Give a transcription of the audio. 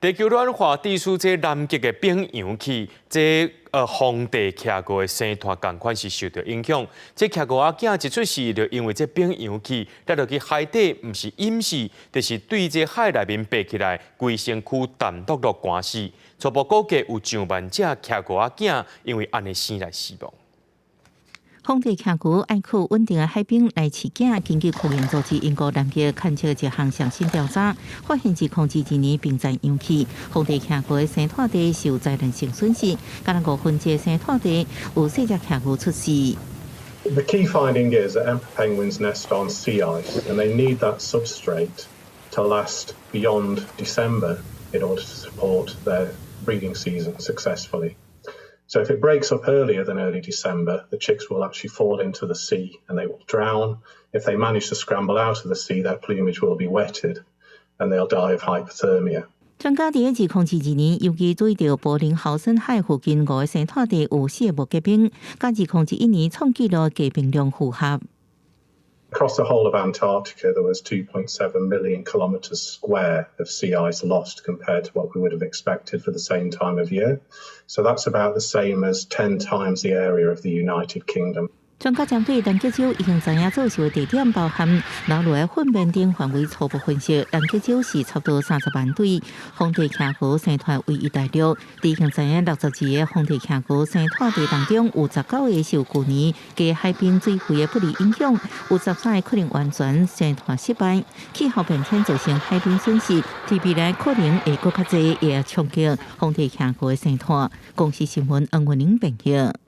地球暖化致使这南极的冰洋气，这风地徛过的生态同款是受到影响。这徛过仔囝一出世，就因为这冰洋气跌落去海底，唔是淹死，就是对这海内面爬起来，规身躯淡笃笃寒死。初步估计有上万只徛过仔囝因为安尼生来死亡。 风地徛牛爱靠稳定的海冰来饲囝。根据科研组织英国南极勘测一项上新调查，发现自2021年冰山涌起，风地徛牛的生态地受灾难性损失，敢若5分之生态地有4只徛牛出事。 The key finding is that emperor penguins nest on sea ice, and they need that substrate to last beyond December in order to support their breeding season successfully. So if it breaks up earlier than early December, the chicks will actually fall into the sea and they will drown. If they manage to scramble out of the sea, their plumage will be wetted and they'll die of hypothermia. 专家伫2022年尤其注意到柏林豪森海附近5个生态地有4个无结冰，甲2021年创纪录结冰量符合。 Across the whole of Antarctica, there was 2.7 million kilometres square of sea ice lost compared to what we would have expected for the same time of year. So that's about the same as 10 times the area of the United Kingdom. 专家针对南极洲已经知影造成的地点，包含流落的粪便等范围初步分析，南极洲是差不多30万对。风地徛牛生态唯一大陆，已经知影62个风地徛牛生态地当中，有19个受去年加海冰水费的不利影响，有13个可能完全生态失败。气候变迁造成海冰损失，对未来可能会更较侪，也冲击风地徛牛的生态。公司新闻黄文玲编译。